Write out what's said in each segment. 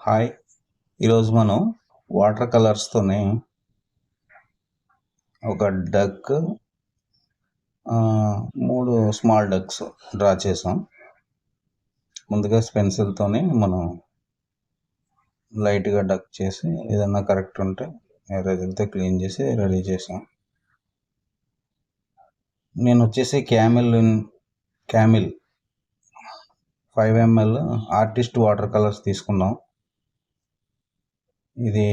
Hi, ఈరోజు మనం water కలర్స్తోనే ఒక డక్, 3 స్మాల్ డక్స్ డ్రా చేసాం. ముందుగా పెన్సిల్తోని మనం లైట్గా డక్ చేసి ఏదన్నా కరెక్ట్ ఉంటే ఎరేజర్తో క్లీన్ చేసి రెడీ చేసాం. నేను వచ్చేసి Camel 5 ml artist water colours తీసుకున్నాం. ఇది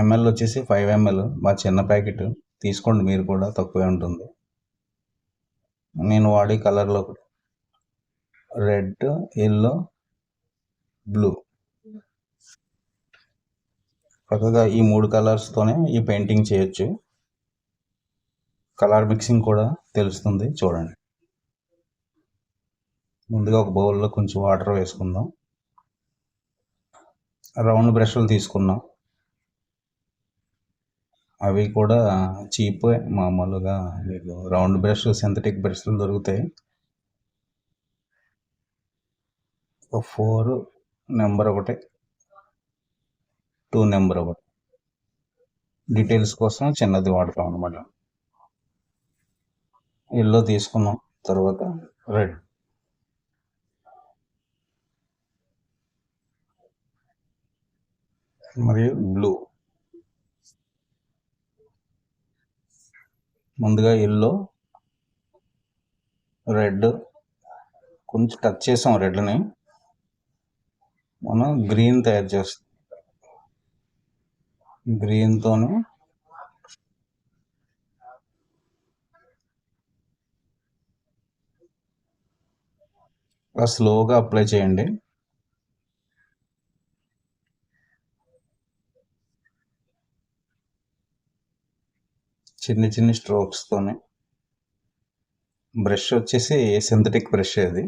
ఎంఎల్ వచ్చేసి 5 ml, మా చిన్న ప్యాకెట్. తీసుకోండి మీరు కూడా, తక్కువే ఉంటుంది. నేను వాడే కలర్లో రెడ్, ఎల్లో, బ్లూ. చక్కగా ఈ 3 కలర్స్తోనే ఈ పెయింటింగ్ చేయొచ్చు. కలర్ మిక్సింగ్ కూడా తెలుస్తుంది, చూడండి. ముందుగా ఒక బౌల్లో కొంచెం వాటర్ వేసుకుందాం. రౌండ్ బ్రష్లు తీసుకున్నాం. అవి కూడా చీప్, మామూలుగా మీకు రౌండ్ బ్రష్, సింథటిక్ బ్రష్లు దొరుకుతాయి. 4 నెంబర్ ఒకటి, 2 నెంబర్ ఒకటి. డీటెయిల్స్ కోసం చిన్నది వాడతాం అన్నమాట. ఎల్లో తీసుకున్నాం, తర్వాత రెడ్, మరియు బ్లూ. ముందుగా ఎల్లో, రెడ్ కొంచెం టచ్ చేసాం. రెడ్ని మనం గ్రీన్ తయారు చేస్తాం. గ్రీన్తోనే స్లోగా అప్లై చేయండి. చిన్న చిన్న స్ట్రోక్స్తోనే. బ్రష్ వచ్చేసి సింథటిక్ బ్రష్. అది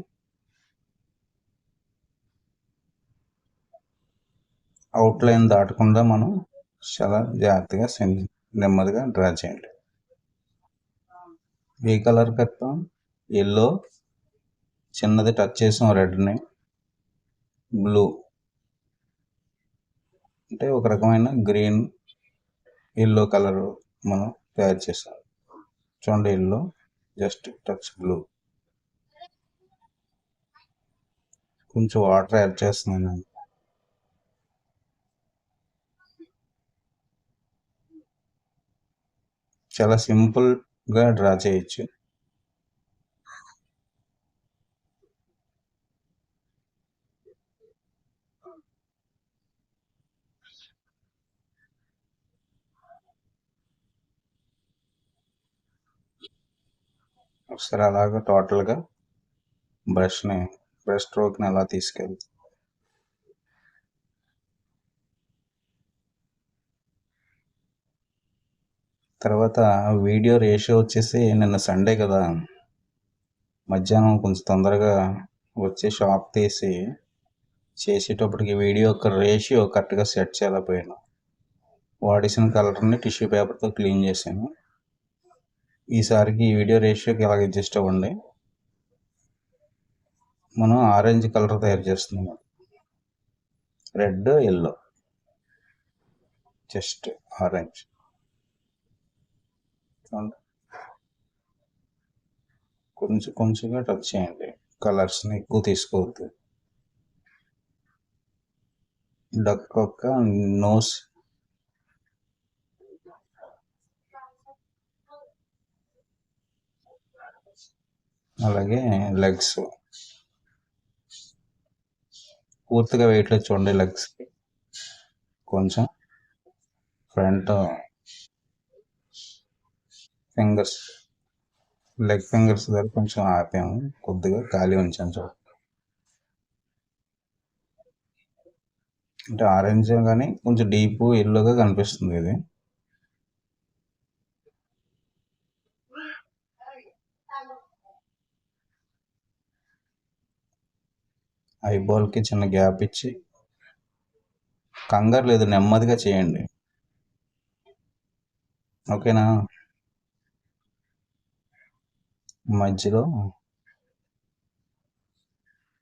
అవుట్లైన్ దాటకుండా మనం చాలా జాగ్రత్తగా నెమ్మదిగా డ్రా చేయండి. ఏ కలర్ పెడతాం? ఎల్లో, చిన్నది టచ్ చేసాం రెడ్ని, బ్లూ అంటే ఒక రకమైన గ్రీన్ ఎల్లో కలర్ మనం తయారు చేసాం. చూడండి, ఎల్లో జస్ట్ టచ్ బ్లూ. కొంచెం వాటర్ యాడ్ చేస్తున్నాను. చాలా సింపుల్గా డ్రా చేయొచ్చు. ఒకసారి అలాగా టోటల్గా బ్రష్ స్ట్రోక్ని అలా తీసుకెళ్తాం. తర్వాత వీడియో రేషియో వచ్చేసి నిన్న సండే కదా, మధ్యాహ్నం కొంచెం తొందరగా వచ్చి షాప్ తీసి చేసేటప్పటికి వీడియో యొక్క రేషియో కరెక్ట్గా సెట్ చేయలేకపోయాను. వాడేసిన కలర్ని టిష్యూ పేపర్తో క్లీన్ చేశాను. ఈసారికి ఈ వీడియో రేషియోకి ఇలాగ అడ్జస్ట్ అవ్వండి. మనం ఆరెంజ్ కలర్ తయారు చేస్తున్నాం. Red, yellow, just orange. కొంచెం కొంచెంగా టచ్ చేయండి, కలర్స్ని ఎక్కువ తీసుకోవద్దు. డక్ యొక్క నోస్, అలాగే లెగ్స్ పూర్తిగా వేయట్లేదు, చూడండి. లెగ్స్కి కొంచెం ఫ్రంట్ ఫింగర్స్, లెగ్ ఫింగర్స్ దగ్గర కొంచెం ఆపాము, కొద్దిగా ఖాళీ ఉంచాను. చూడండి, అంటే ఆరెంజ్ కానీ కొంచెం డీప్ ఎల్లోగా కనిపిస్తుంది. ఇది ఐబాల్కి చిన్న గ్యాప్ ఇచ్చి, కంగారు లేదు, నెమ్మదిగా చేయండి. ఓకేనా? మధ్యలో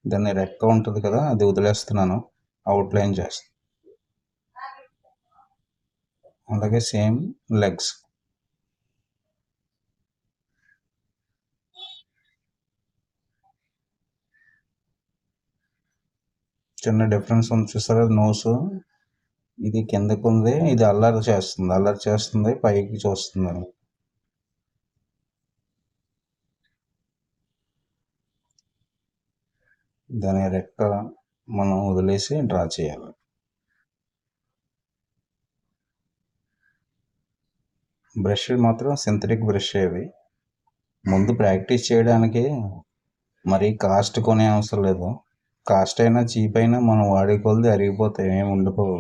దాన్ని రెక్క ఉంటుంది కదా, అది వదిలేస్తున్నాను, అవుట్లైన్ చేస్తాను. అలాగే సేమ్ లెగ్స్. చిన్న డిఫరెన్స్ ఉంది చూసారా, నోస్ ఇది కిందకు ఉంది, ఇది అల్లరి చేస్తుంది, పైకి చూస్తుంది. దాని రెక్క మనం వదిలేసి డ్రా చేయాలి. బ్రష్ మాత్రం సింథటిక్ బ్రష్ అవి. ముందు ప్రాక్టీస్ చేయడానికి మరీ కాస్ట్ కొనే అవసరం లేదు. కాస్ట్ అయినా చీప్ అయినా మనం వాడే కొలది అరిగిపోతాయి, ఏమి ఉండిపోవు.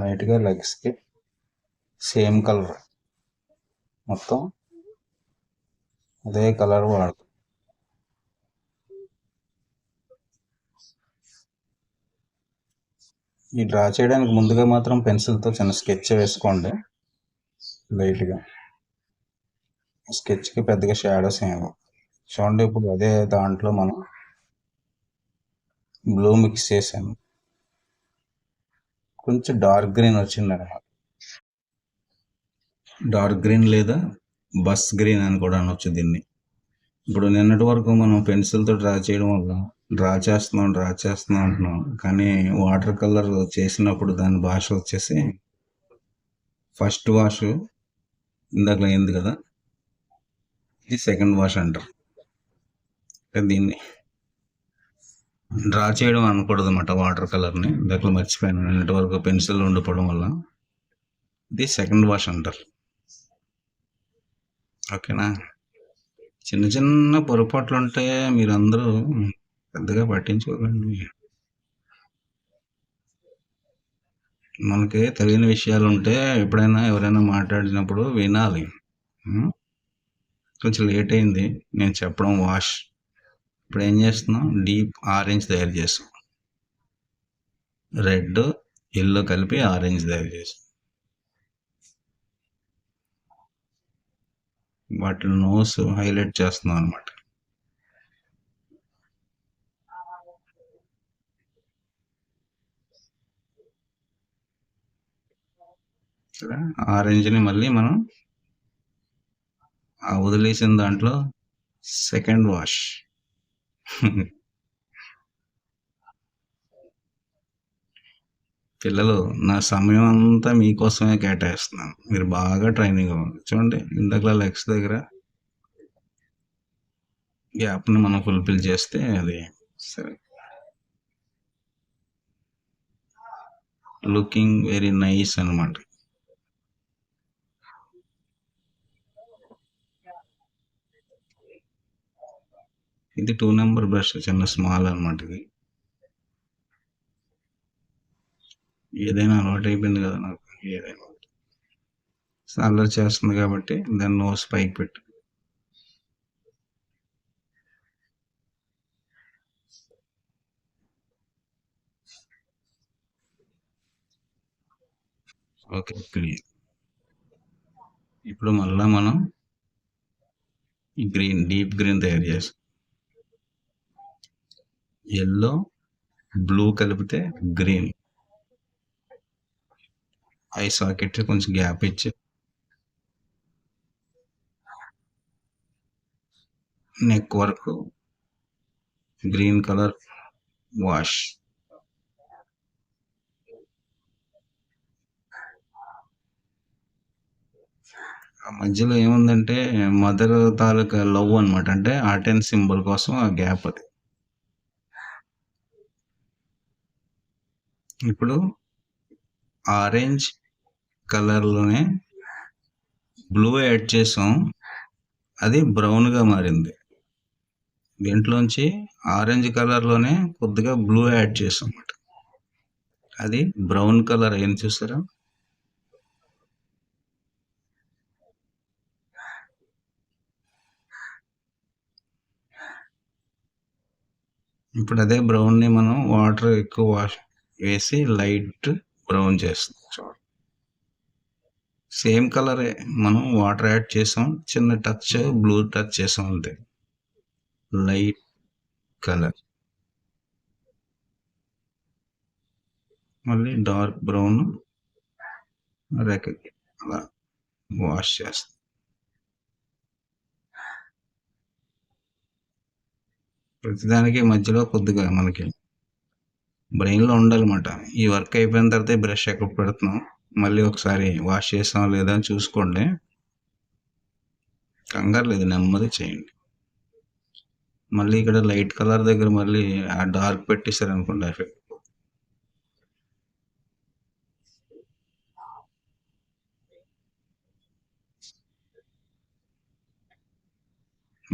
లైట్గా లెగ్స్కి సేమ్ కలర్, మొత్తం అదే కలర్ వాడతాం. ఈ డ్రా చేయడానికి ముందుగా మాత్రం పెన్సిల్తో చిన్న స్కెచ్ వేసుకోండి. లైట్గా స్కెచ్కి పెద్దగా షాడోస్ ఏమో చూడండి. ఇప్పుడు అదే దాంట్లో మనం బ్లూ మిక్స్ చేశాను, కొంచెం డార్క్ గ్రీన్ వచ్చిందన్నమాట. డార్క్ గ్రీన్ లేదా బస్ గ్రీన్ అని కూడా అనొచ్చు దీన్ని. ఇప్పుడు నిన్నటి వరకు మనం పెన్సిల్తో డ్రా చేయడం వల్ల డ్రా చేస్తున్నాం అంటున్నాం, కానీ వాటర్ కలర్ చేసినప్పుడు దాని భాష వచ్చేసి ఫస్ట్ వాష్ ఇందాక అయింది కదా, ఇది సెకండ్ వాష్ అంటారు. దీన్ని డ్రా చేయడం అనకూడదు అన్నమాట వాటర్ కలర్ని. ఇందాక మర్చిపోయాను, నిన్నటి వరకు పెన్సిల్ ఉండిపోవడం వల్ల ఇది సెకండ్ వాష్ అంటారు. ఓకేనా. చిన్న చిన్న పొరపాట్లు ఉంటే మీరందరూ పెద్దగా పట్టించుకోకండి. మనకి తెలియని విషయాలు ఉంటే ఎప్పుడైనా ఎవరైనా మాట్లాడినప్పుడు వినాలి. కొంచెం లేట్ అయింది నేను చెప్పడం. వాష్ ఇప్పుడు ఏం చేస్తున్నాం, డీప్ ఆరెంజ్ తయారు చేస్తాం. రెడ్ ఎల్లో కలిపి ఆరెంజ్ తయారు చేస్తాం. వాటి నోస్ హైలైట్ చేస్తున్నాం అనమాట. ఆరెంజ్ని మళ్ళీ మనం ఆ వదిలేసిన దాంట్లో సెకండ్ వాష్. పిల్లలు, నా సమయం అంతా మీకోసమే కేటాయిస్తున్నాను, మీరు బాగా ట్రైనింగ్ అవ్వండి. చూడండి ఇందాక లెగ్స్ దగ్గర గ్యాప్ని మనం ఫుల్ఫిల్ చేస్తే అది సరే, లుకింగ్ వెరీ నైస్ అనమాట. ఇది 2 నెంబర్ బ్రష్, చిన్న స్మాల్ అనమాట. ఇది ఏదైనా అలవాటు అయిపోయింది కదా నాకు, ఏదైనా అల్లరి చేస్తుంది కాబట్టి దాన్ని నోస్ పైకి పెట్టు. Okay clear. ఇప్పుడు మళ్ళా మనం ఈ గ్రీన్, డీప్ గ్రీన్ తయారు చేస్తాం. ఎల్లో బ్లూ కలిపితే గ్రీన్. ఐ సాకెట్ కొంచెం గ్యాప్ ఇచ్చి నెక్ వరకు గ్రీన్ కలర్ వాష్. ఆ మధ్యలో ఏముందంటే మదర్ తాలూకా లవ్ అనమాట, అంటే ఆర్ట్ సింబల్ కోసం ఆ గ్యాప్ అది. ఇప్పుడు ఆరెంజ్ కలర్లోనే బ్లూ యాడ్ చేసాం, అది బ్రౌన్గా మారింది. దీంట్లోంచి ఆరెంజ్ కలర్లోనే కొద్దిగా బ్లూ యాడ్ చేసాం అన్నమాట, అది బ్రౌన్ కలర్ అయింది చూసారా. ఇప్పుడు అదే బ్రౌన్ని మనం వాటర్ ఎక్కువ వేసి లైట్ బ్రౌన్ చేస్తాం. సేమ్ కలరే, మనం వాటర్ యాడ్ చేసాం, చిన్న టచ్ బ్లూ టచ్ చేసాం అంతే. లైట్ కలర్, మళ్ళీ డార్క్ బ్రౌన్ రెక్కకి అలా వాష్ చేస్తాం. ప్రతిదానికి మధ్యలో కొద్దిగా మనకి బ్రెయిన్లో ఉండాలన్నమాట. ఈ వర్క్ అయిపోయిన తర్వాత బ్రష్ ఎక్కడ పెడుతున్నాం, మళ్ళీ ఒకసారి వాష్ చేసాం లేదా అని చూసుకోండి. కంగారు లేదు, నెమ్మది చేయండి. మళ్ళీ ఇక్కడ లైట్ కలర్ దగ్గర మళ్ళీ ఆ డార్క్ పెట్టేశారు అనుకోండి ఎఫెక్ట్.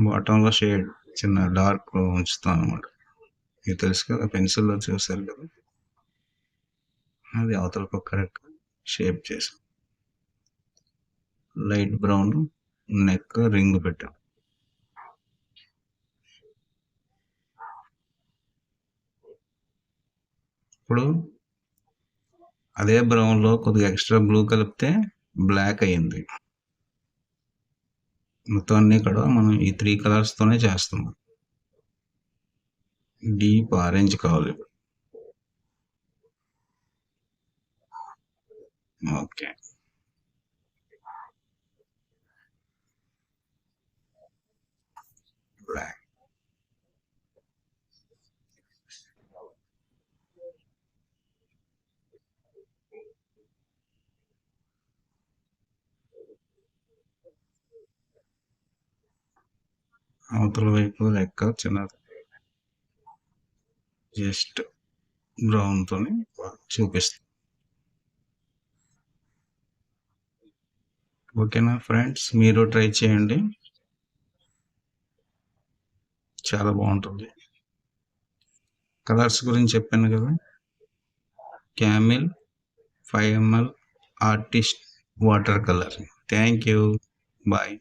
బాటంలో షేడ్ చిన్న డార్క్ ఉంచుతాం అనమాట. ఇది తెలుసు కదా, పెన్సిల్లో చూసారు కదా, అది అవతల పక్క షేప్ చేసాం. లైట్ బ్రౌన్ నెక్ రింగ్ పెట్టాం. ఇప్పుడు అదే బ్రౌన్లో కొద్దిగా ఎక్స్ట్రా బ్లూ కలిపితే బ్లాక్ అయ్యింది. మొత్తం అన్నీ కూడా మనం ఈ 3 కలర్స్తోనే చేస్తున్నాం. డీప్ ఆరెంజ్ కావాలి. Okay, black. అవతల వైపు లెక్క చిన్నది జస్ట్ బ్రౌన్తో చూపిస్తాం. ఓకేనా ఫ్రెండ్స్, మీరు ట్రై చేయండి, చాలా బాగుంటుంది. కలర్స్ గురించి చెప్పాను కదా, Camel 5 ml artist water colour. Thank you, bye.